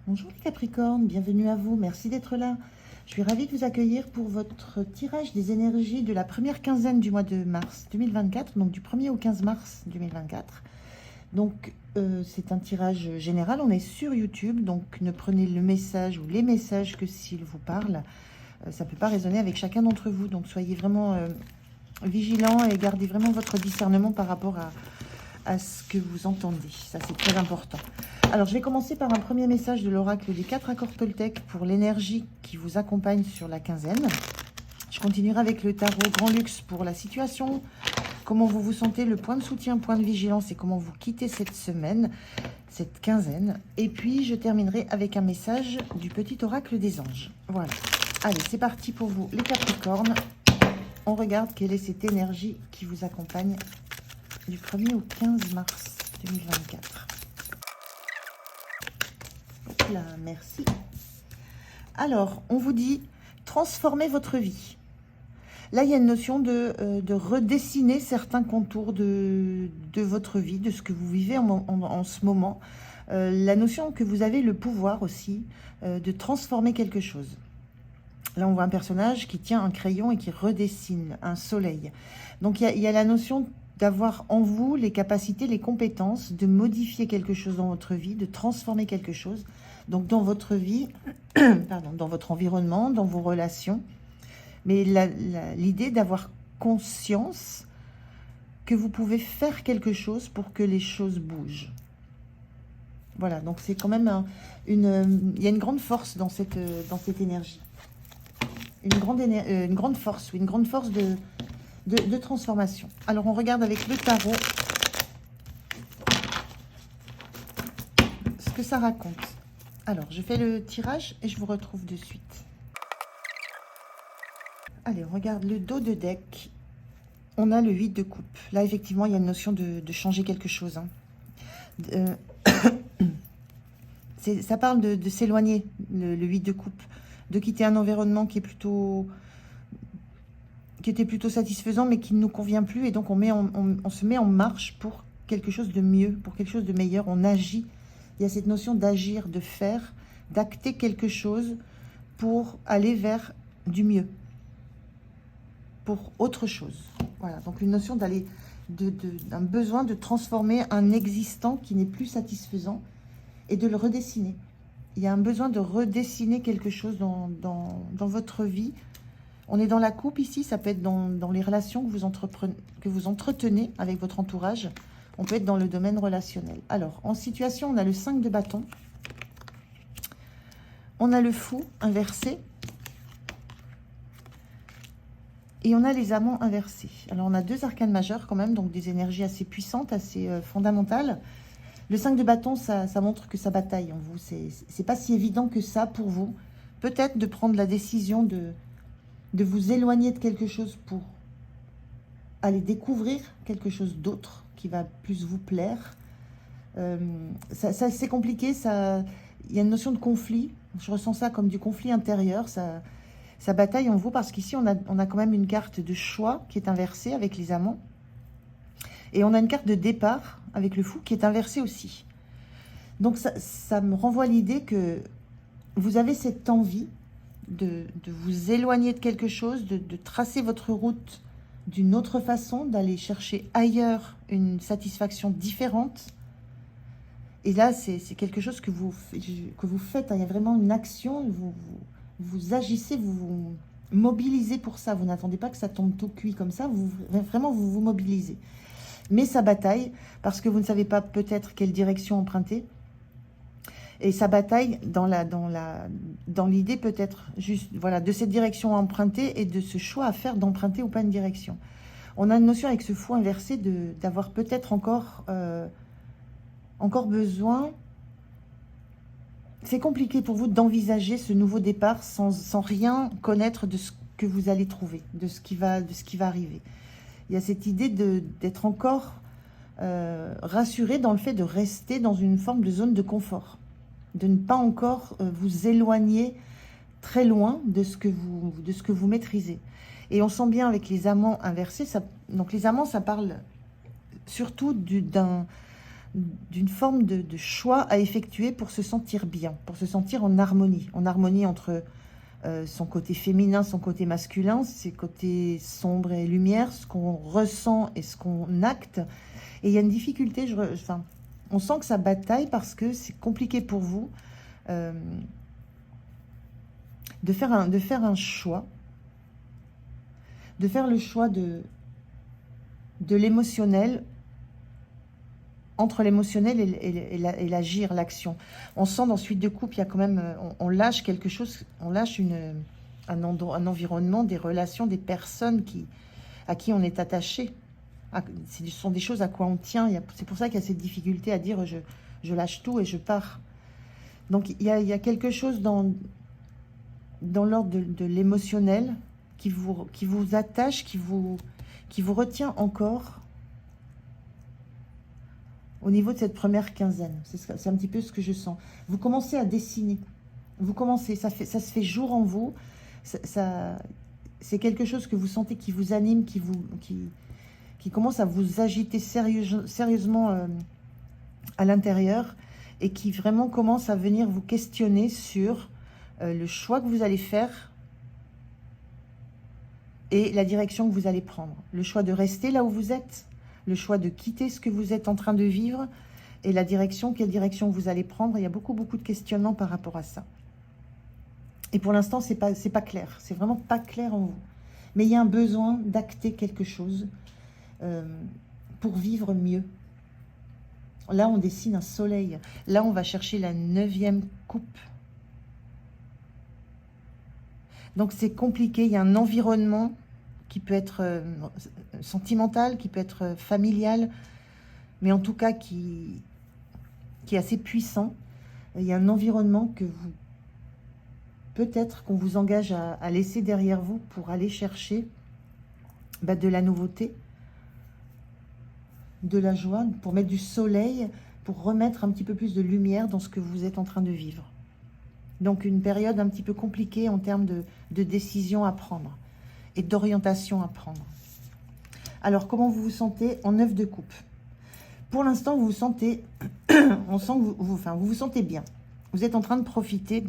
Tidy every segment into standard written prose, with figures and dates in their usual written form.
Bonjour les Capricornes, bienvenue à vous, merci d'être là. Je suis ravie de vous accueillir pour votre tirage des énergies de la première quinzaine du mois de mars 2024, donc du 1er au 15 mars 2024. Donc c'est un tirage général, on est sur YouTube, donc ne prenez le message ou les messages que s'ils vous parlent. Ça ne peut pas résonner avec chacun d'entre vous, donc soyez vraiment vigilants et gardez vraiment votre discernement par rapport à ce que vous entendez. Ça, c'est très important. Alors, je vais commencer par un premier message de l'oracle des 4 accords Toltec pour l'énergie qui vous accompagne sur la quinzaine. Je continuerai avec le tarot Grand Luxe pour la situation, comment vous vous sentez, le point de soutien, point de vigilance et comment vous quittez cette semaine, cette quinzaine. Et puis, je terminerai avec un message du petit oracle des anges. Voilà. Allez, c'est parti pour vous, les Capricornes. On regarde quelle est cette énergie qui vous accompagne du 1er au 15 mars 2024. Là, merci. Alors, on vous dit, transformez votre vie. Là, il y a une notion de redessiner certains contours de votre vie, de ce que vous vivez en ce moment. La notion que vous avez le pouvoir aussi de transformer quelque chose. Là, on voit un personnage qui tient un crayon et qui redessine un soleil. Donc, il y a la notion d'avoir en vous les capacités, les compétences, de modifier quelque chose dans votre vie, de transformer quelque chose. Donc, dans votre vie, pardon, dans votre environnement, dans vos relations. Mais l'idée d'avoir conscience que vous pouvez faire quelque chose pour que les choses bougent. Voilà, donc c'est quand même il y a une grande force dans cette énergie. Une grande force, oui, une grande force de transformation. Alors, on regarde avec le tarot ce que ça raconte. Alors, je fais le tirage et je vous retrouve de suite. Allez, on regarde le dos de deck. On a le 8 de coupe. Là, effectivement, il y a une notion de changer quelque chose. Ça parle de s'éloigner, le 8 de coupe. De quitter un environnement qui était plutôt satisfaisant, mais qui ne nous convient plus. Et donc, on se met en marche pour quelque chose de mieux, pour quelque chose de meilleur. On agit. Il y a cette notion d'agir, de faire, d'acter quelque chose pour aller vers du mieux, pour autre chose. Voilà, donc une notion d'aller, d'un besoin de transformer un existant qui n'est plus satisfaisant et de le redessiner. Il y a un besoin de redessiner quelque chose dans votre vie. On est dans la coupe ici, ça peut être dans les relations que vous entretenez avec votre entourage. On peut être dans le domaine relationnel. Alors, en situation, on a le 5 de bâton. On a le fou inversé. Et on a les amants inversés. Alors, on a 2 arcanes majeures quand même, donc des énergies assez puissantes, assez fondamentales. Le 5 de bâton, ça montre que ça bataille en vous. C'est pas si évident que ça pour vous. Peut-être de prendre la décision de vous éloigner de quelque chose pour aller découvrir quelque chose d'autre qui va plus vous plaire. C'est compliqué, il y a une notion de conflit. Je ressens ça comme du conflit intérieur. Ça bataille en vous parce qu'ici, on a quand même une carte de choix qui est inversée avec les amants. Et on a une carte de départ avec le fou qui est inversée aussi. Donc, ça me renvoie à l'idée que vous avez cette envie de vous éloigner de quelque chose, de tracer votre route d'une autre façon, d'aller chercher ailleurs une satisfaction différente. Et là, c'est quelque chose que vous faites. Il y a vraiment une action, vous agissez, vous mobilisez pour ça. Vous n'attendez pas que ça tombe tout cuit comme ça. Vraiment, vous vous mobilisez. Mais ça bataille parce que vous ne savez pas peut-être quelle direction emprunter. Et ça bataille dans l'idée peut-être juste voilà, de cette direction à emprunter et de ce choix à faire d'emprunter ou pas une direction. On a une notion avec ce fou inversé d'avoir peut-être encore besoin. C'est compliqué pour vous d'envisager ce nouveau départ sans rien connaître de ce que vous allez trouver, de ce qui va arriver. Il y a cette idée d'être encore rassuré dans le fait de rester dans une forme de zone de confort, de ne pas encore vous éloigner très loin de ce que vous maîtrisez. Et on sent bien avec les amants inversés, donc les amants, ça parle surtout d'une forme de choix à effectuer pour se sentir bien, pour se sentir en harmonie entre son côté féminin, son côté masculin, ses côtés sombres et lumière, ce qu'on ressent et ce qu'on acte. Et il y a une difficulté, enfin, on sent que ça bataille parce que c'est compliqué pour vous de faire un choix, de faire le choix de l'émotionnel, entre l'émotionnel et l'agir, l'action. On sent dans Suite de coupe, il y a quand même, on lâche quelque chose, on lâche un environnement, des relations, des personnes à qui on est attaché. Ce sont des choses à quoi on tient. C'est pour ça qu'il y a cette difficulté à dire je lâche tout et je pars. Donc il y a quelque chose dans l'ordre de l'émotionnel qui vous attache, qui vous retient encore au niveau de cette première quinzaine. C'est un petit peu ce que je sens. Vous commencez à dessiner. Vous commencez, ça se fait jour en vous. C'est quelque chose que vous sentez qui vous anime, qui commence à vous agiter sérieusement à l'intérieur et qui vraiment commence à venir vous questionner sur le choix que vous allez faire et la direction que vous allez prendre. Le choix de rester là où vous êtes, le choix de quitter ce que vous êtes en train de vivre et la direction, quelle direction vous allez prendre. Il y a beaucoup de questionnements par rapport à ça. Et pour l'instant, c'est pas clair. C'est vraiment pas clair en vous. Mais il y a un besoin d'acter quelque chose pour vivre mieux. Là, on dessine un soleil. Là, on va chercher la 9e coupe. Donc, c'est compliqué. Il y a un environnement qui peut être sentimental, qui peut être familial, mais en tout cas qui est assez puissant. Il y a un environnement que vous... Peut-être qu'on vous engage à laisser derrière vous pour aller chercher de la nouveauté, de la joie, pour mettre du soleil, pour remettre un petit peu plus de lumière dans ce que vous êtes en train de vivre. Donc une période un petit peu compliquée en termes de décisions à prendre et d'orientation à prendre. Alors comment vous vous sentez en 9 de coupe? Pour l'instant, vous vous sentez, on sent que vous vous sentez bien. Vous êtes en train de profiter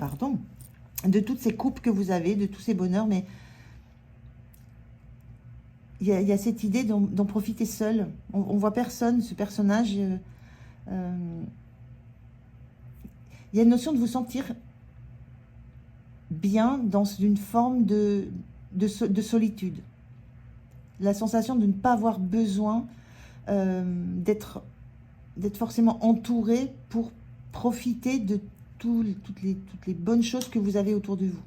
pardon, de toutes ces coupes que vous avez, de tous ces bonheurs, mais il y a cette idée d'en profiter seul. On voit personne, ce personnage. Il y a une notion de vous sentir bien dans une forme de solitude. La sensation de ne pas avoir besoin d'être forcément entouré pour profiter de toutes les bonnes choses que vous avez autour de vous.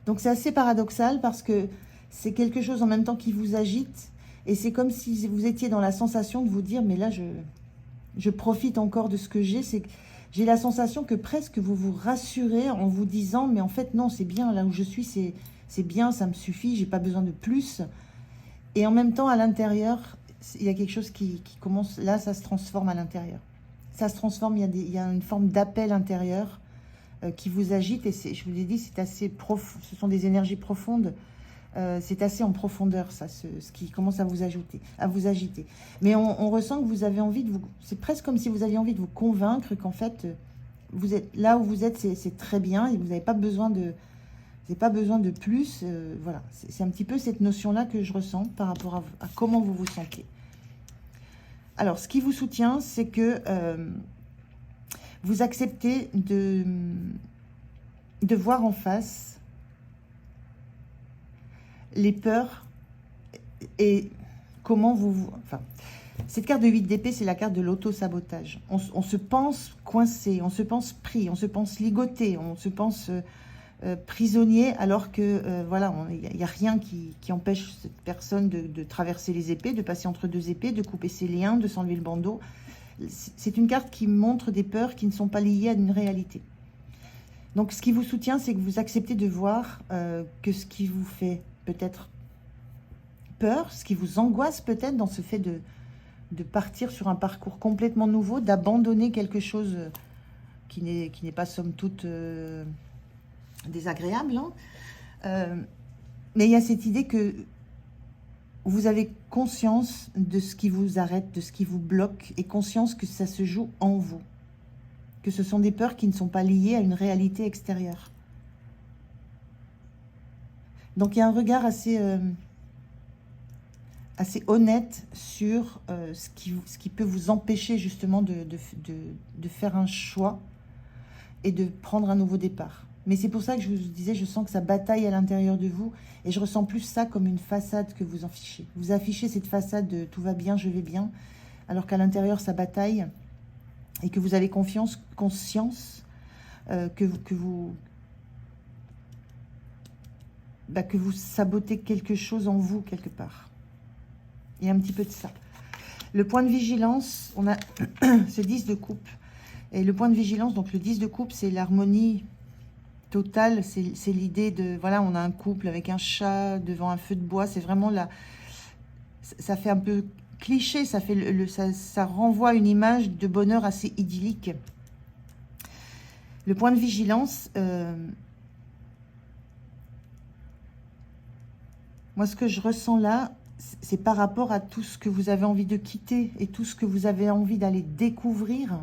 Donc c'est assez paradoxal parce que c'est quelque chose en même temps qui vous agite et c'est comme si vous étiez dans la sensation de vous dire mais là je profite encore de ce que j'ai. J'ai la sensation que presque vous vous rassurez en vous disant mais en fait non, c'est bien là où je suis, c'est bien, ça me suffit, j'ai pas besoin de plus. Et en même temps à l'intérieur il y a quelque chose qui commence, là ça se transforme à l'intérieur, ça se transforme, il y a une forme d'appel intérieur qui vous agite, et je vous l'ai dit, c'est assez profond, ce sont des énergies profondes, c'est assez en profondeur, ça, ce qui commence à vous agiter. Mais on ressent que vous avez envie de vous... C'est presque comme si vous aviez envie de vous convaincre qu'en fait, vous êtes là où vous êtes, c'est très bien, et vous n'avez pas besoin de... Vous n'avez pas besoin de plus. Voilà, c'est un petit peu cette notion-là que je ressens par rapport à comment vous vous sentez. Alors, ce qui vous soutient, c'est que vous acceptez de voir en face les peurs et comment enfin, cette carte de 8 d'épée, c'est la carte de l'auto-sabotage. On se pense coincé, on se pense pris, on se pense ligoté, on se pense prisonnier, alors que voilà, il n'y a rien qui empêche cette personne de traverser les épées, de passer entre deux épées, de couper ses liens, de s'enlever le bandeau. C'est une carte qui montre des peurs qui ne sont pas liées à une réalité. Donc ce qui vous soutient, c'est que vous acceptez de voir que ce qui vous fait peut-être peur, ce qui vous angoisse peut-être dans ce fait de partir sur un parcours complètement nouveau, d'abandonner quelque chose qui n'est pas somme toute désagréable, hein. Mais il y a cette idée que vous avez conscience de ce qui vous arrête, de ce qui vous bloque, et conscience que ça se joue en vous. Que ce sont des peurs qui ne sont pas liées à une réalité extérieure. Donc il y a un regard assez honnête sur ce qui peut vous empêcher justement de faire un choix et de prendre un nouveau départ. Mais c'est pour ça que je vous disais, je sens que ça bataille à l'intérieur de vous, et je ressens plus ça comme une façade que vous affichez. Vous affichez cette façade de tout va bien, je vais bien, alors qu'à l'intérieur ça bataille, et que vous avez conscience que vous sabotez quelque chose en vous quelque part. Il y a un petit peu de ça. Le point de vigilance, on a ce 10 de coupe. Et le point de vigilance, donc le 10 de coupe, c'est l'harmonie totale. C'est l'idée de, voilà, on a un couple avec un chat devant un feu de bois. C'est vraiment là, ça fait un peu cliché, ça renvoie à une image de bonheur assez idyllique. Le point de vigilance, moi ce que je ressens là, c'est par rapport à tout ce que vous avez envie de quitter et tout ce que vous avez envie d'aller découvrir.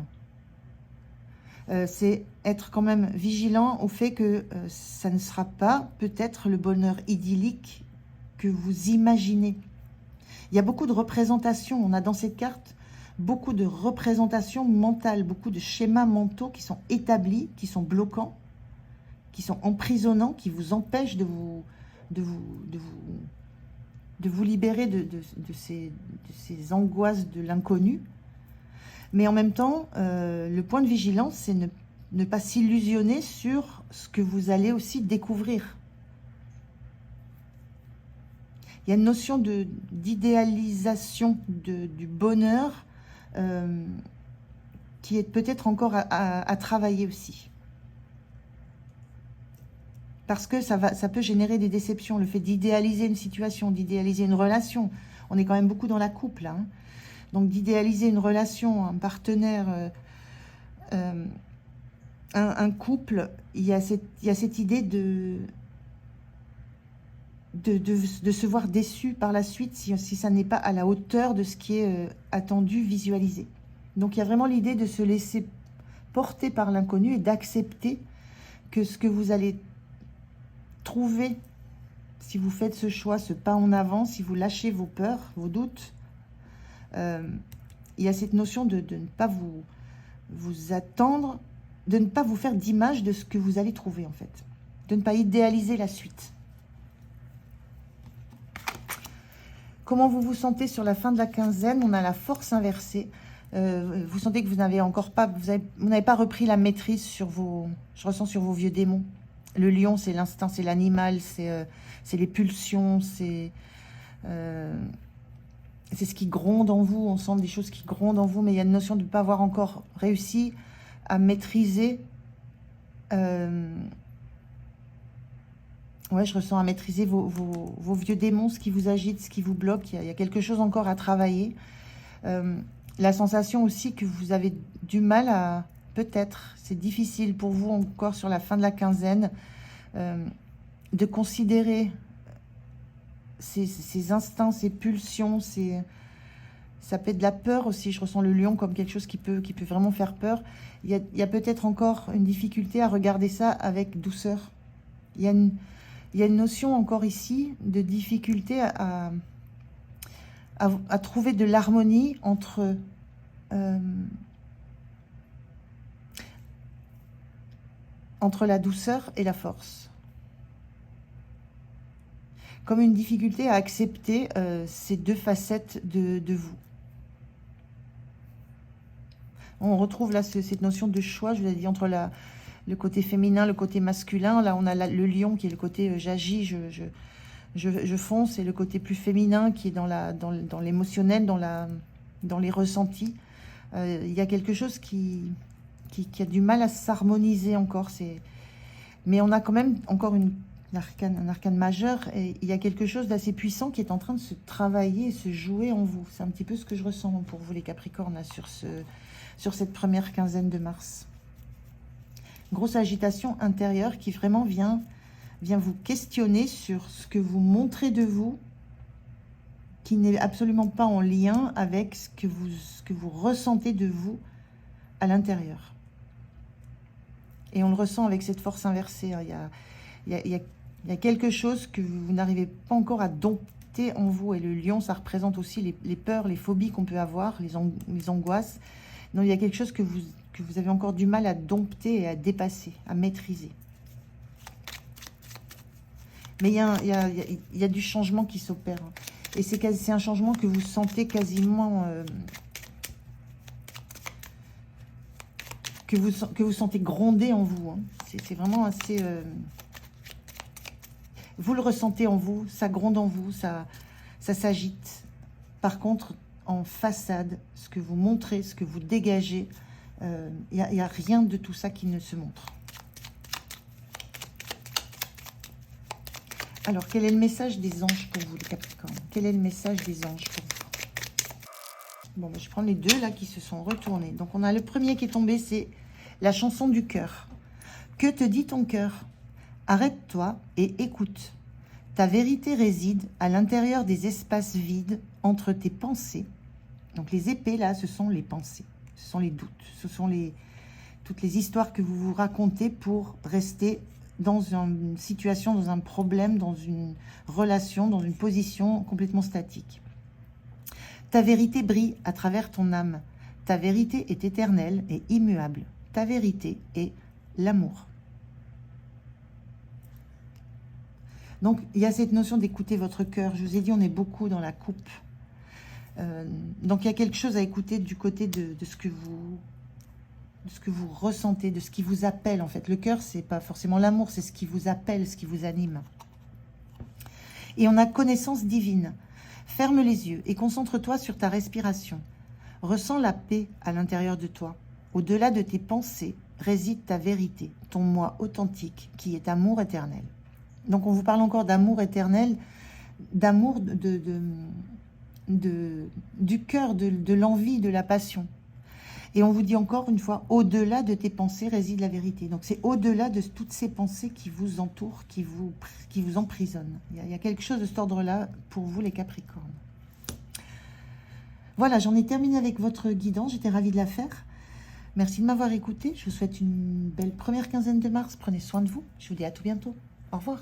C'est être quand même vigilant au fait que ça ne sera pas peut-être le bonheur idyllique que vous imaginez. Il y a beaucoup de représentations, on a dans cette carte beaucoup de représentations mentales, beaucoup de schémas mentaux qui sont établis, qui sont bloquants, qui sont emprisonnants, qui vous empêchent de vous libérer de ces angoisses de l'inconnu. Mais en même temps, le point de vigilance, c'est ne pas s'illusionner sur ce que vous allez aussi découvrir. Il y a une notion d'idéalisation du bonheur qui est peut-être encore à travailler aussi. Parce que ça peut générer des déceptions, le fait d'idéaliser une situation, d'idéaliser une relation. On est quand même beaucoup dans la couple, là, hein. Donc d'idéaliser une relation, un partenaire, un couple, il y a cette idée de se voir déçu par la suite si ça n'est pas à la hauteur de ce qui est attendu, visualisé. Donc il y a vraiment l'idée de se laisser porter par l'inconnu et d'accepter que ce que vous allez trouver, si vous faites ce choix, ce pas en avant, si vous lâchez vos peurs, vos doutes, il y a cette notion de ne pas vous attendre, de ne pas vous faire d'image de ce que vous allez trouver en fait, de ne pas idéaliser la suite. Comment vous vous sentez sur la fin de la quinzaine? On a la force inversée. Vous sentez que vous n'avez pas repris la maîtrise sur je ressens sur vos vieux démons. Le lion, c'est l'instinct, c'est l'animal, c'est les pulsions, c'est ce qui gronde en vous. On sent des choses qui grondent en vous, mais il y a une notion de ne pas avoir encore réussi à maîtriser. Ouais, je ressens à maîtriser vos vieux démons, ce qui vous agite, ce qui vous bloque. Il y a quelque chose encore à travailler. La sensation aussi que vous avez du mal à... Peut-être, c'est difficile pour vous encore sur la fin de la quinzaine de considérer ces instincts, ces pulsions, ça peut être de la peur aussi. Je ressens le lion comme quelque chose qui peut vraiment faire peur. Il y a peut-être encore une difficulté à regarder ça avec douceur. Il y a une notion encore ici de difficulté à trouver de l'harmonie entre la douceur et la force. Comme une difficulté à accepter ces deux facettes de vous. On retrouve là cette notion de choix, je vous ai dit, entre le côté féminin, le côté masculin. Là, on a le lion qui est le côté j'agis, je fonce, et le côté plus féminin qui est dans l'émotionnel, dans les ressentis. Il y a quelque chose qui a du mal à s'harmoniser encore. Mais on a quand même encore un arcane majeur, et il y a quelque chose d'assez puissant qui est en train de se travailler et se jouer en vous. C'est un petit peu ce que je ressens pour vous les Capricornes là, sur cette première quinzaine de mars. Grosse agitation intérieure qui vraiment vient vient vous questionner sur ce que vous montrez de vous, qui n'est absolument pas en lien avec ce que vous ressentez de vous à l'intérieur. Et on le ressent avec cette force inversée. Il y a quelque chose que vous n'arrivez pas encore à dompter en vous. Et le lion, ça représente aussi les peurs, les phobies qu'on peut avoir, les angoisses. Donc il y a quelque chose que vous avez encore du mal à dompter et à dépasser, à maîtriser. Mais il y a du changement qui s'opère. Et c'est un changement que vous sentez quasiment... que vous sentez gronder en vous. Hein. C'est vraiment assez... vous le ressentez en vous, ça gronde en vous, ça s'agite. Par contre, en façade, ce que vous montrez, ce que vous dégagez, il n'y a rien de tout ça qui ne se montre. Alors, quel est le message des anges pour vous, les Capricornes? Quel est le message des anges pour vous? Bon, ben, je prends les deux là qui se sont retournés. Donc, on a le premier qui est tombé, c'est la chanson du cœur. Que te dit ton cœur? Arrête-toi et écoute. Ta vérité réside à l'intérieur des espaces vides entre tes pensées. Donc, les épées, là, ce sont les pensées. Ce sont les doutes. Ce sont toutes les histoires que vous vous racontez pour rester dans une situation, dans un problème, dans une relation, dans une position complètement statique. Ta vérité brille à travers ton âme. Ta vérité est éternelle et immuable. Ta vérité est l'amour. Donc, il y a cette notion d'écouter votre cœur. Je vous ai dit, on est beaucoup dans la coupe. Donc, il y a quelque chose à écouter du côté de ce que vous ressentez, de ce qui vous appelle en fait. Le cœur, c'est pas forcément l'amour, c'est ce qui vous appelle, ce qui vous anime. Et on a connaissance divine. Ferme les yeux et concentre-toi sur ta respiration. Ressens la paix à l'intérieur de toi. Au-delà de tes pensées réside ta vérité, ton moi authentique qui est amour éternel. Donc on vous parle encore d'amour éternel, d'amour du cœur, de l'envie, de la passion. Et on vous dit encore une fois, au-delà de tes pensées réside la vérité. Donc c'est au-delà de toutes ces pensées qui vous entourent, qui vous emprisonnent. Il y a quelque chose de cet ordre-là pour vous les Capricornes. Voilà, j'en ai terminé avec votre guidance. J'étais ravie de la faire. Merci de m'avoir écouté. Je vous souhaite une belle première quinzaine de mars. Prenez soin de vous. Je vous dis à tout bientôt. Au revoir.